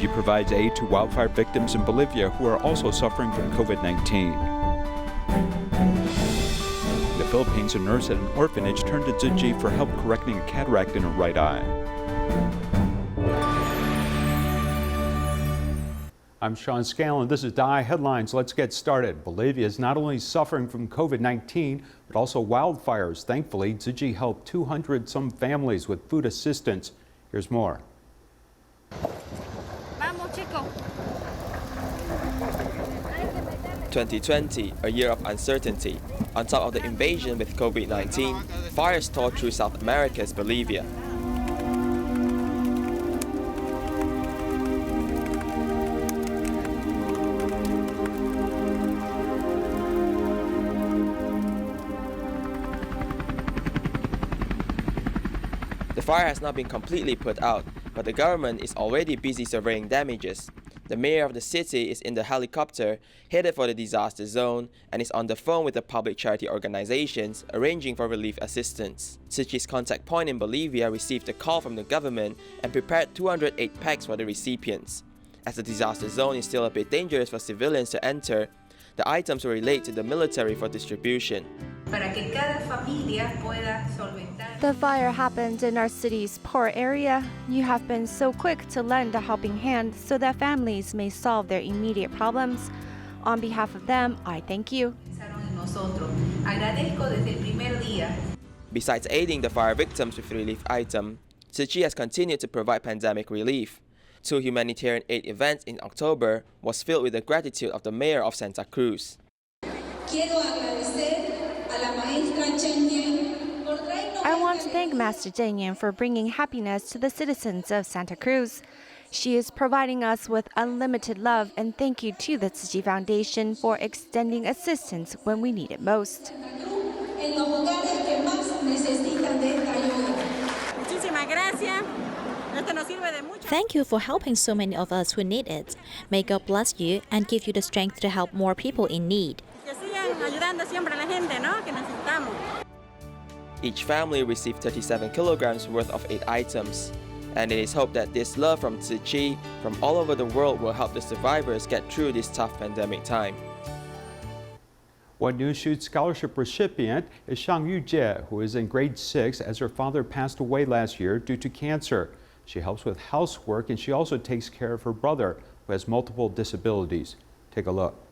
Tzu Chi provides aid to wildfire victims in Bolivia who are also suffering from COVID-19. In the Philippines, a nurse at an orphanage turned to Tzu Chi for help correcting a cataract in her right eye. I'm Sean Scanlon. This is DI Headlines. Let's get started. Bolivia is not only suffering from COVID-19, but also wildfires. Thankfully, Tzu Chi helped 200-some families with food assistance. Here's more. 2020, a year of uncertainty. On top of the invasion with COVID-19, fires tore through South America's Bolivia. The fire has not been completely put out, but the government is already busy surveying damages. The mayor of the city is in the helicopter headed for the disaster zone and is on the phone with the public charity organizations arranging for relief assistance. Tzu Chi's contact point in Bolivia received a call from the government and prepared 208 packs for the recipients. As the disaster zone is still a bit dangerous for civilians to enter, the items will relate to the military for distribution. The fire happened in our city's poor area. You have been so quick to lend a helping hand so that families may solve their immediate problems. On behalf of them, I thank you. Besides aiding the fire victims with relief items, Tzu Chi has continued to provide pandemic relief. Two humanitarian aid events in October was filled with the gratitude of the mayor of Santa Cruz. I want to thank Master Zhen Yan for bringing happiness to the citizens of Santa Cruz. She is providing us with unlimited love, and thank you to the Tzu Chi Foundation for extending assistance when we need it most. Thank you for helping so many of us who need it. May God bless you and give you the strength to help more people in need. Each family received 37 kilograms worth of aid items. And it is hoped that this love from Tzu Chi from all over the world will help the survivors get through this tough pandemic time. One New Shoot Scholarship recipient is Shang Yujie, who is in grade 6 as her father passed away last year due to cancer. She helps with housework and she also takes care of her brother, who has multiple disabilities. Take a look.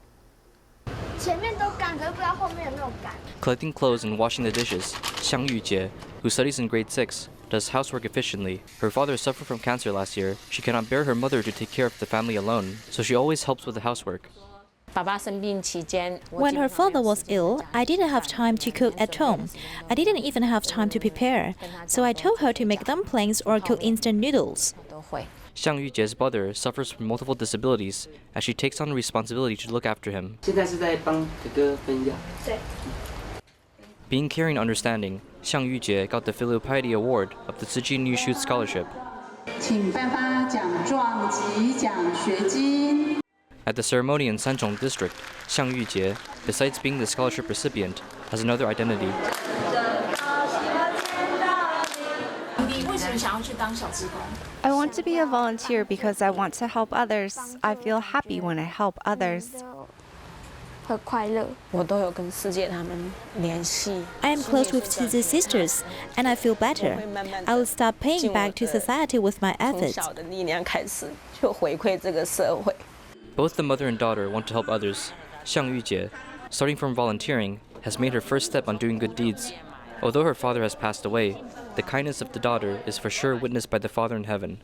Collecting clothes and washing the dishes, Xiang Yujie, who studies in grade 6, does housework efficiently. Her father suffered from cancer last year. She cannot bear her mother to take care of the family alone, so she always helps with the housework. When her father was ill, I didn't have time to cook at home. I didn't even have time to prepare, so I told her to make dumplings or cook instant noodles. Xiang Yujie's brother suffers from multiple disabilities as she takes on the responsibility to look after him. Being caring and understanding, Xiang Yujie got the Filial Piety Award of the Tzu Chi New Shoot Scholarship. At the ceremony in Sanchong District, Xiang Yujie, besides being the scholarship recipient, has another identity. I want to be a volunteer because I want to help others. I feel happy when I help others. I am close with Tzu's sisters, and I feel better. I will start paying back to society with my efforts. Both the mother and daughter want to help others. Xiang Yujie, starting from volunteering, has made her first step on doing good deeds. Although her father has passed away, the kindness of the daughter is for sure witnessed by the Father in heaven.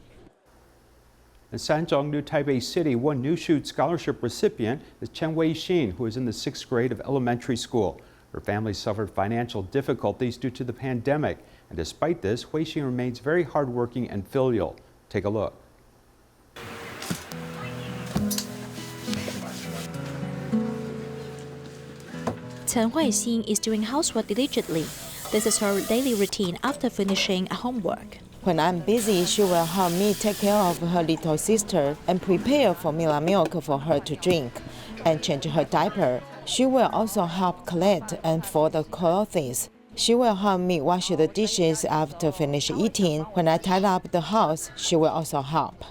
In Sanchong, New Taipei City, one New Shoot Scholarship recipient is Chen Wei-xin, who is in the 6th grade of elementary school. Her family suffered financial difficulties due to the pandemic, and despite this, Wei-xin remains very hardworking and filial. Take a look. Chen Huixin is doing housework diligently. This is her daily routine after finishing homework. When I'm busy, she will help me take care of her little sister and prepare formula milk for her to drink and change her diaper. She will also help collect and fold the clothes. She will help me wash the dishes after finish eating. When I tidy up the house, she will also help.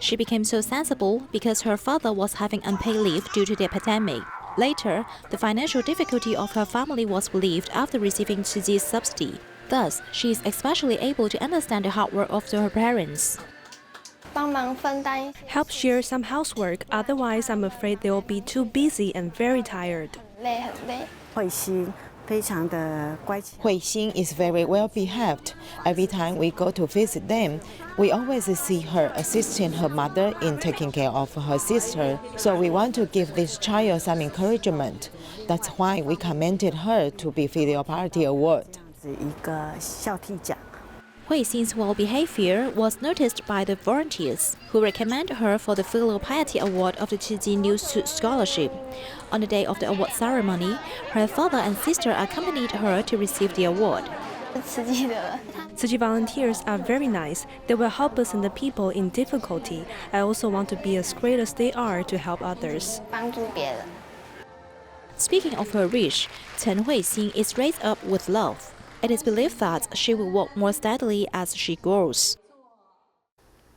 She became so sensible because her father was having unpaid leave due to the epidemic. Later, the financial difficulty of her family was relieved after receiving Tzu Chi's subsidy. Thus, she is especially able to understand the hard work of her parents. Help share some housework, otherwise I'm afraid they will be too busy and very tired. Hui Xin is very well behaved. Every time we go to visit them, we always see her assisting her mother in taking care of her sister. So we want to give this child some encouragement. That's why we commended her to be Filial Piety Award. Hui Xin's well behavior was noticed by the volunteers, who recommended her for the Filial Piety Award of the Tzu Chi New Scholarship. On the day of the award ceremony, her father and sister accompanied her to receive the award. Tzu Chi volunteers are very nice. They will help us and the people in difficulty. I also want to be as great as they are to help others. Speaking of her wish, Chen Huixin is raised up with love. It is believed that she will walk more steadily as she grows.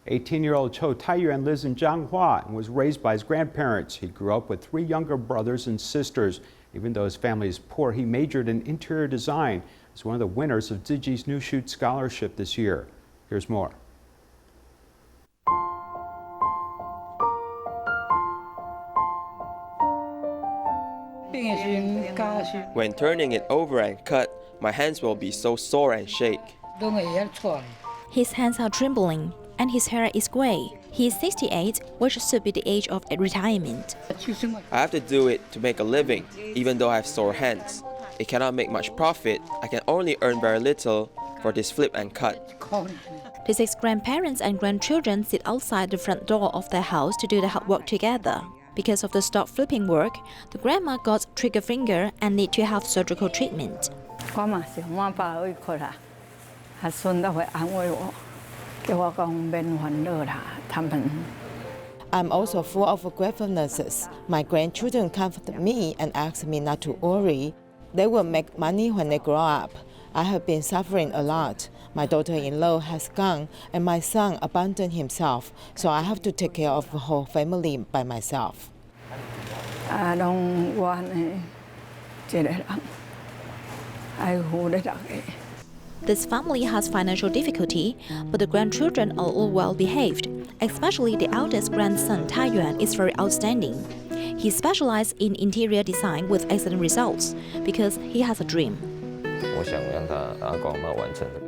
18-year-old Chou Taiyuan lives in Jianghua and was raised by his grandparents. He grew up with 3 younger brothers and sisters. Even though his family is poor, he majored in interior design. He's one of the winners of Tzu Chi's New Shoot Scholarship this year. Here's more. When turning it over and cut, my hands will be so sore and shake. His hands are trembling, and his hair is gray. He is 68, which should be the age of retirement. I have to do it to make a living, even though I have sore hands. It cannot make much profit. I can only earn very little for this flip and cut. The 6 grandparents and grandchildren sit outside the front door of their house to do the hard work together. Because of the stop flipping work, the grandma got trigger finger and need to have surgical treatment. I'm also full of gratefulness. My grandchildren comfort me and ask me not to worry. They will make money when they grow up. I have been suffering a lot. My daughter-in-law has gone, and my son abandoned himself, so I have to take care of the whole family by myself. This family has financial difficulty, but the grandchildren are all well behaved. Especially the eldest grandson Taiyuan is very outstanding. He specialized in interior design with excellent results because he has a dream.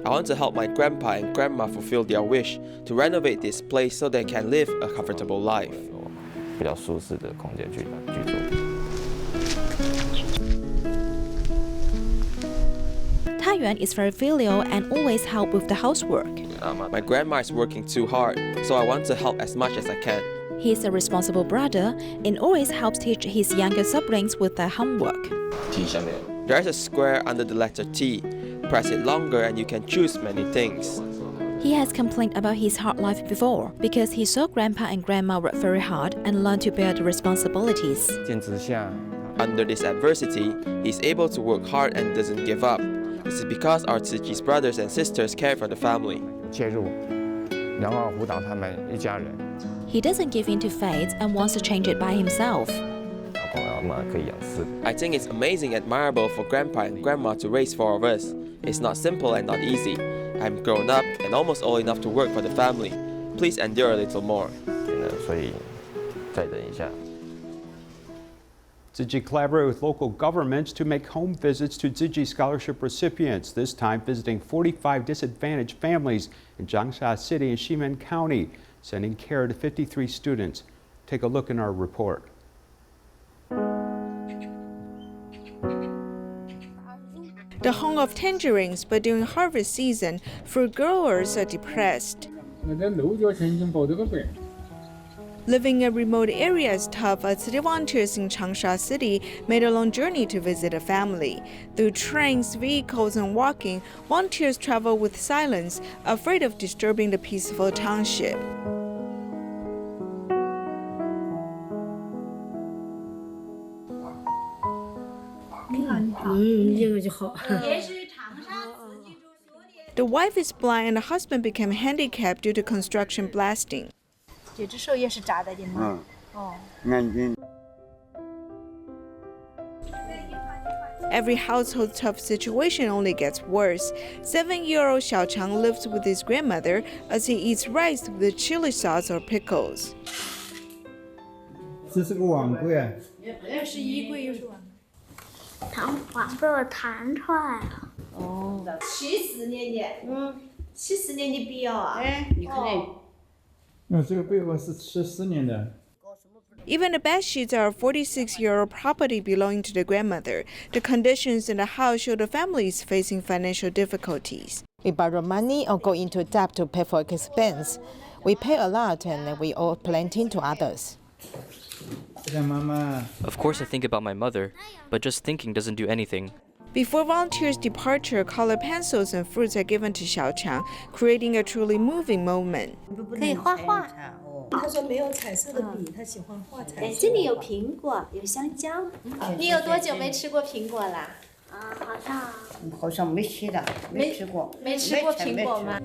I want to help my grandpa and grandma fulfill their wish to renovate this place so they can live a comfortable life. Taiyuan is very filial and always help with the housework. My grandma is working too hard, so I want to help as much as I can. He is a responsible brother and always helps teach his younger siblings with their homework. There is a square under the letter T. Press it longer and you can choose many things. He has complained about his hard life before because he saw grandpa and grandma work very hard and learned to bear the responsibilities. Under this adversity, he is able to work hard and doesn't give up. This is because our Tzu Chi's brothers and sisters care for the family. He doesn't give in to fate and wants to change it by himself. I think it's amazing and admirable for grandpa and grandma to raise 4 of us. It's not simple and not easy. I'm grown up and almost old enough to work for the family. Please endure a little more. Tzu Chi collaborated with local governments to make home visits to Tzu Chi scholarship recipients, this time visiting 45 disadvantaged families in Changsha City and Ximen County, sending care to 53 students. Take a look in our report. The home of tangerines, but during harvest season, fruit growers are depressed. Living in remote areas is tough as city volunteers in Changsha City made a long journey to visit a family. Through trains, vehicles, and walking, volunteers travel with silence, afraid of disturbing the peaceful township. The wife is blind and the husband became handicapped due to construction blasting. 这只手也是扎的吗？哦。 Every household tough situation only gets worse. 7-year-old Xiao Chang lives with his grandmother as he eats rice with chili sauce or pickles. 这是个碗柜啊。这是衣柜，又是碗。碗被我弹出来了。哦。74年的。74年的笔啊。哎，你看那。这个被窝是74年的。 Even the bed sheets are a 46-year-old property belonging to the grandmother. The conditions in the house show the family is facing financial difficulties. We borrow money or go into debt to pay for expense. We pay a lot and we owe plenty to others. Of course I think about my mother, but just thinking doesn't do anything. Before volunteers' departure, colored pencils and fruits are given to Xiao Chang, creating a truly moving moment. 可以画画。他说没有彩色的笔，他喜欢画彩色。这里有苹果，有香蕉。你有多久没吃过苹果啦？好像没吃的，没吃过。没吃过苹果吗？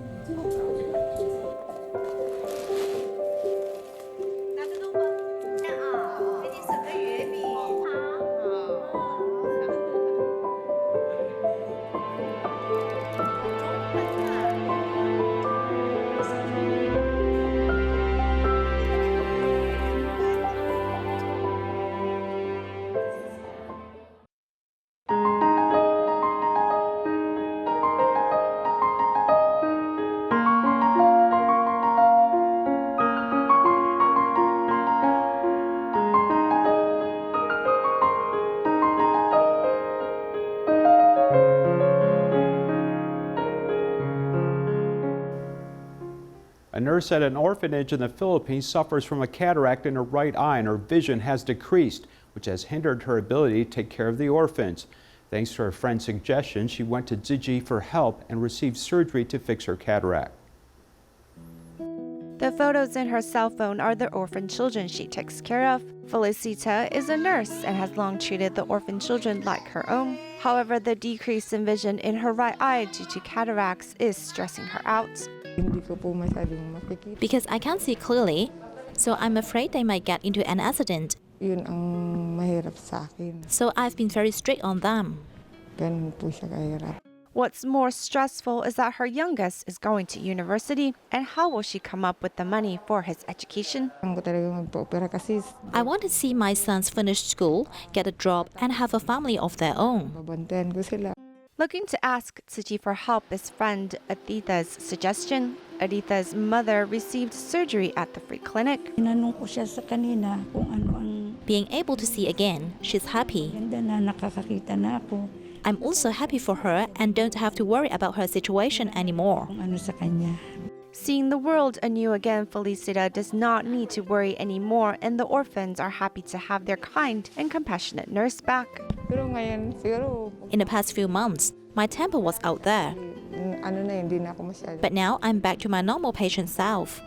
A nurse at an orphanage in the Philippines suffers from a cataract in her right eye, and her vision has decreased, which has hindered her ability to take care of the orphans. Thanks to her friend's suggestion, she went to Tzu Chi for help and received surgery to fix her cataract. The photos in her cell phone are the orphan children she takes care of. Felicita is a nurse and has long treated the orphan children like her own. However, the decrease in vision in her right eye due to cataracts is stressing her out. Because I can't see clearly, so I'm afraid they might get into an accident. So I've been very strict on them. What's more stressful is that her youngest is going to university, and how will she come up with the money for his education? I want to see my sons finish school, get a job, and have a family of their own. Looking to ask Tzu Chi for help is friend Aditha's suggestion. Aditha's mother received surgery at the free clinic. Being able to see again, she's happy. I'm also happy for her and don't have to worry about her situation anymore. Seeing the world anew again, Felicita does not need to worry anymore, and the orphans are happy to have their kind and compassionate nurse back. In the past few months, my temper was out there. But now I'm back to my normal patient self.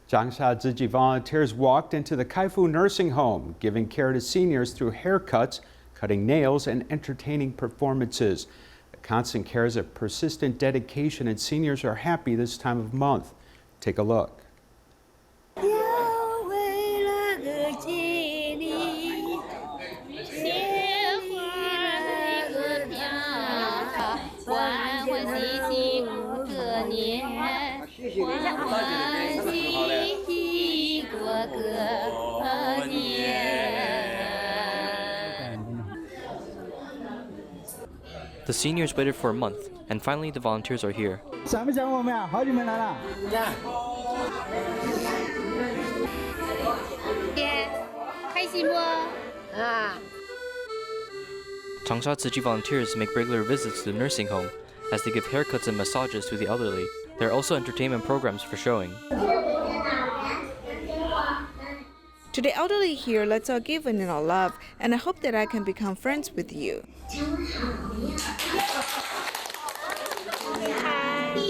Changsha Tzu Chi volunteers walked into the Kaifu nursing home, giving care to seniors through haircuts, cutting nails, and entertaining performances. The constant care is a persistent dedication, and seniors are happy this time of month. Take a look. The seniors waited for a month, and finally the volunteers are here. Changsha Tzu Chi volunteers make regular visits to the nursing home as they give haircuts and massages to the elderly. There are also entertainment programs for showing. To the elderly here, let's all give in our love, and I hope that I can become friends with you.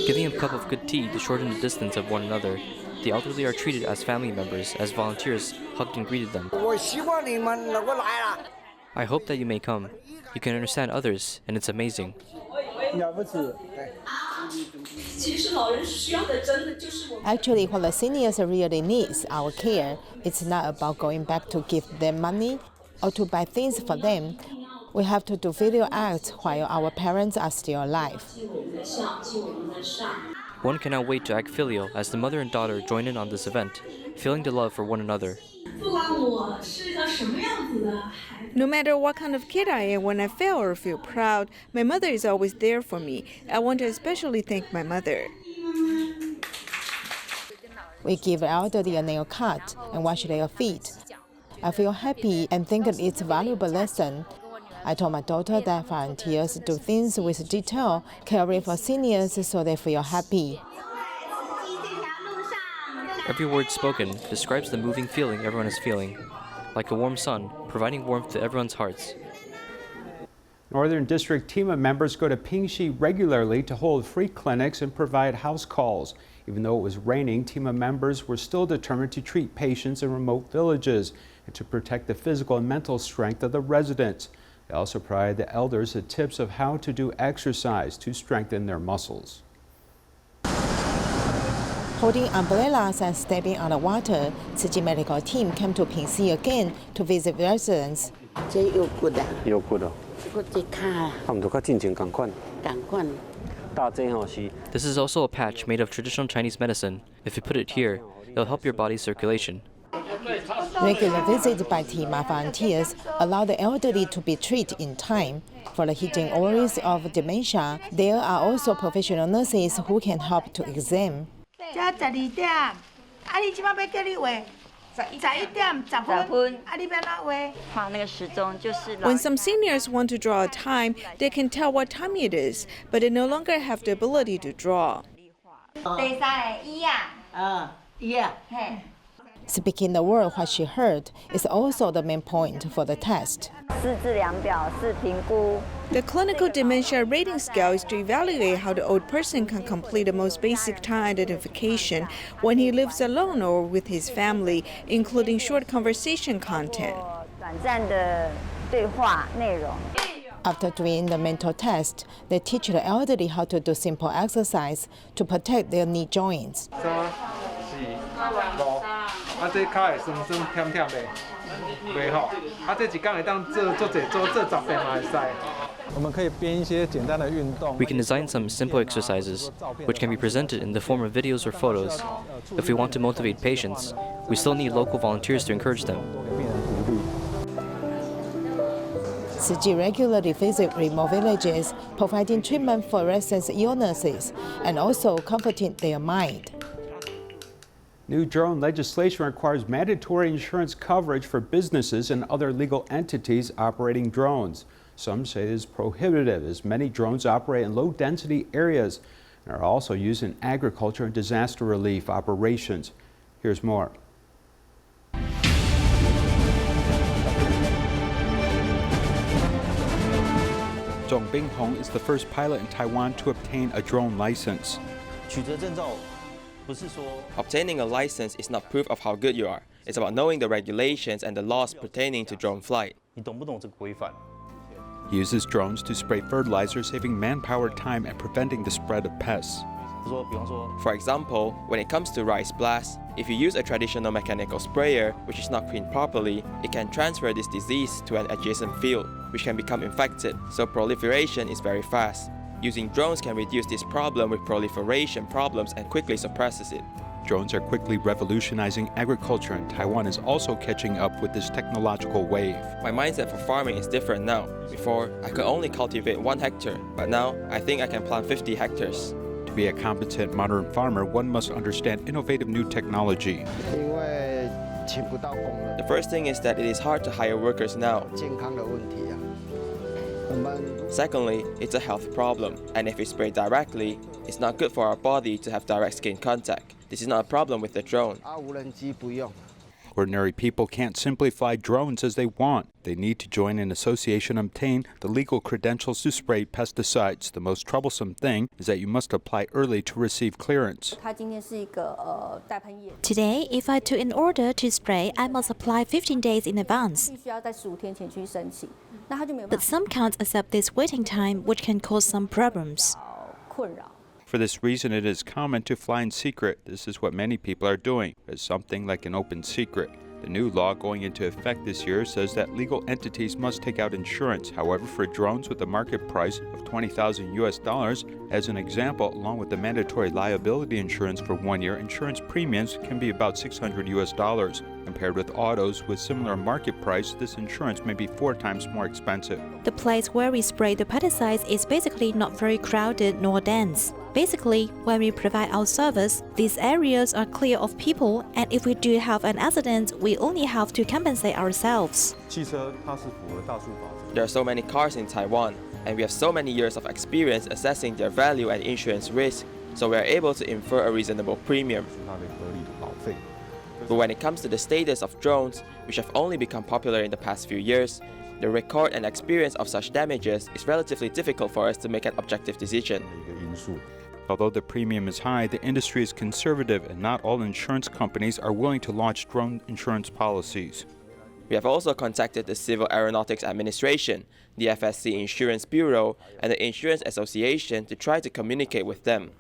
Giving a cup of good tea to shorten the distance of one another, the elderly are treated as family members as volunteers hugged and greeted them. I hope that you may come. You can understand others, and it's amazing. Actually, what the seniors really need is our care. It's not about going back to give them money or to buy things for them. We have to do video acts while our parents are still alive. One cannot wait to act filial as the mother and daughter join in on this event, feeling the love for one another. No matter what kind of kid I am, when I fail or feel proud, my mother is always there for me. I want to especially thank my mother. We give elderly a nail cut and wash their feet. I feel happy and think it's a valuable lesson. I told my daughter that volunteers do things with detail, caring for seniors so they feel happy. Every word spoken describes the moving feeling everyone is feeling, like a warm sun, providing warmth to everyone's hearts. Northern District TEMA members go to Pingxi regularly to hold free clinics and provide house calls. Even though it was raining, TEMA members were still determined to treat patients in remote villages and to protect the physical and mental strength of the residents. They also provide the elders the tips of how to do exercise to strengthen their muscles. Holding umbrellas and stepping on the water, Tzu Chi medical team came to Pingxi again to visit residents. This is also a patch made of traditional Chinese medicine. If you put it here, it'll help your body's circulation. Regular visits by TEMA volunteers allow the elderly to be treated in time. For the hidden worries of dementia, there are also professional nurses who can help to examine. When some seniors want to draw a time, they can tell what time it is, but they no longer have the ability to draw. Speaking the word what she heard is also the main point for the test. The clinical dementia rating scale is to evaluate how the old person can complete the most basic time identification when he lives alone or with his family, including short conversation content. After doing the mental test, they teach the elderly how to do simple exercise to protect their knee joints. We can design some simple exercises, which can be presented in the form of videos or photos. If we want to motivate patients, we still need local volunteers to encourage them. Tzu Chi regularly visit remote villages, providing treatment for residents' illnesses and also comforting their mind. New drone legislation requires mandatory insurance coverage for businesses and other legal entities operating drones. Some say it is prohibitive as many drones operate in low-density areas and are also used in agriculture and disaster relief operations. Here's more. Zhong Binghong is the first pilot in Taiwan to obtain a drone license. Obtaining a license is not proof of how good you are. It's about knowing the regulations and the laws pertaining to drone flight. He uses drones to spray fertilizer, saving manpower, time, and preventing the spread of pests. For example, when it comes to rice blast, if you use a traditional mechanical sprayer, which is not cleaned properly, it can transfer this disease to an adjacent field, which can become infected, so proliferation is very fast. Using drones can reduce this problem with proliferation problems and quickly suppresses it. Drones are quickly revolutionizing agriculture, and Taiwan is also catching up with this technological wave. My mindset for farming is different now. Before, I could only cultivate 1 hectare, but now I think I can plant 50 hectares. To be a competent modern farmer, one must understand innovative new technology. The first thing is that it is hard to hire workers now. Secondly, it's a health problem, and if we spray directly, it's not good for our body to have direct skin contact. This is not a problem with the drone. Ordinary people can't simply fly drones as they want. They need to join an association and obtain the legal credentials to spray pesticides. The most troublesome thing is that you must apply early to receive clearance. Today, if I took an order to spray, I must apply 15 days in advance. But some can't accept this waiting time, which can cause some problems. For this reason, it is common to fly in secret. This is what many people are doing, as something like an open secret. The new law going into effect this year says that legal entities must take out insurance. However, for drones with a market price of $20,000 as an example, along with the mandatory liability insurance for 1 year, insurance premiums can be about $600. Compared with autos with similar market price, this insurance may be 4 times more expensive. The place where we spray the pesticides is basically not very crowded nor dense. Basically, when we provide our service, these areas are clear of people, and if we do have an accident, we only have to compensate ourselves. There are so many cars in Taiwan, and we have so many years of experience assessing their value and insurance risk, so we are able to infer a reasonable premium. But when it comes to the status of drones, which have only become popular in the past few years, the record and experience of such damages is relatively difficult for us to make an objective decision. Although the premium is high, the industry is conservative and not all insurance companies are willing to launch drone insurance policies. We have also contacted the Civil Aeronautics Administration, the FSC Insurance Bureau, and the Insurance Association to try to communicate with them.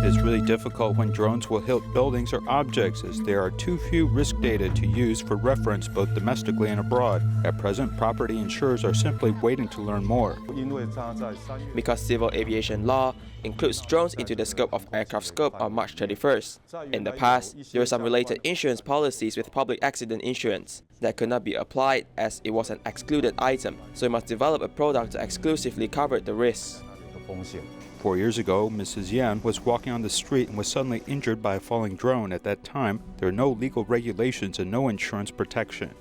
It is really difficult when drones will hit buildings or objects, as there are too few risk data to use for reference both domestically and abroad. At present, property insurers are simply waiting to learn more. Because civil aviation law includes drones into the scope of aircraft scope on March 31st. In the past, there were some related insurance policies with public accident insurance that could not be applied as it was an excluded item, so we must develop a product to exclusively cover the risks. 4 years ago, Mrs. Yan was walking on the street and was suddenly injured by a falling drone. At that time, there were no legal regulations and no insurance protection.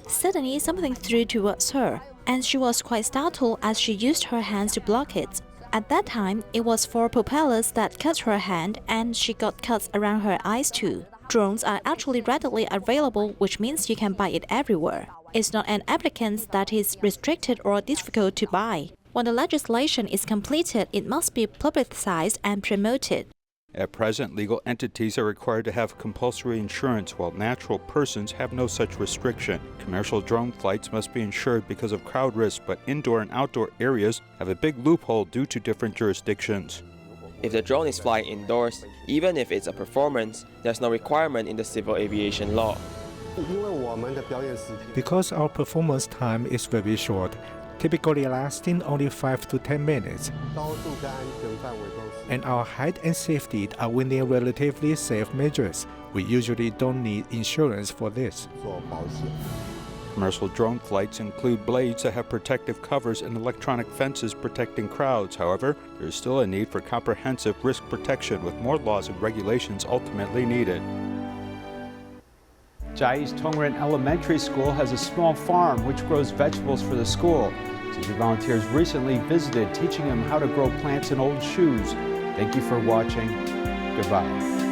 Suddenly, something threw towards her, and she was quite startled as she used her hands to block it. At that time, it was 4 propellers that cut her hand, and she got cuts around her eyes too. Drones are actually readily available, which means you can buy it everywhere. It's not an applicant that is restricted or difficult to buy. When the legislation is completed, it must be publicized and promoted. At present, legal entities are required to have compulsory insurance, while natural persons have no such restriction. Commercial drone flights must be insured because of crowd risk, but indoor and outdoor areas have a big loophole due to different jurisdictions. If the drone is flying indoors, even if it's a performance, there's no requirement in the civil aviation law. Because our performance time is very short, typically lasting only 5 to 10 minutes. And our height and safety are within relatively safe measures. We usually don't need insurance for this. Commercial drone flights include blades that have protective covers and electronic fences protecting crowds. However, there is still a need for comprehensive risk protection, with more laws and regulations ultimately needed. Chiayi's Tongren Elementary School has a small farm which grows vegetables for the school. Tzu Chi volunteers recently visited, teaching them how to grow plants in old shoes. Thank you for watching. Goodbye.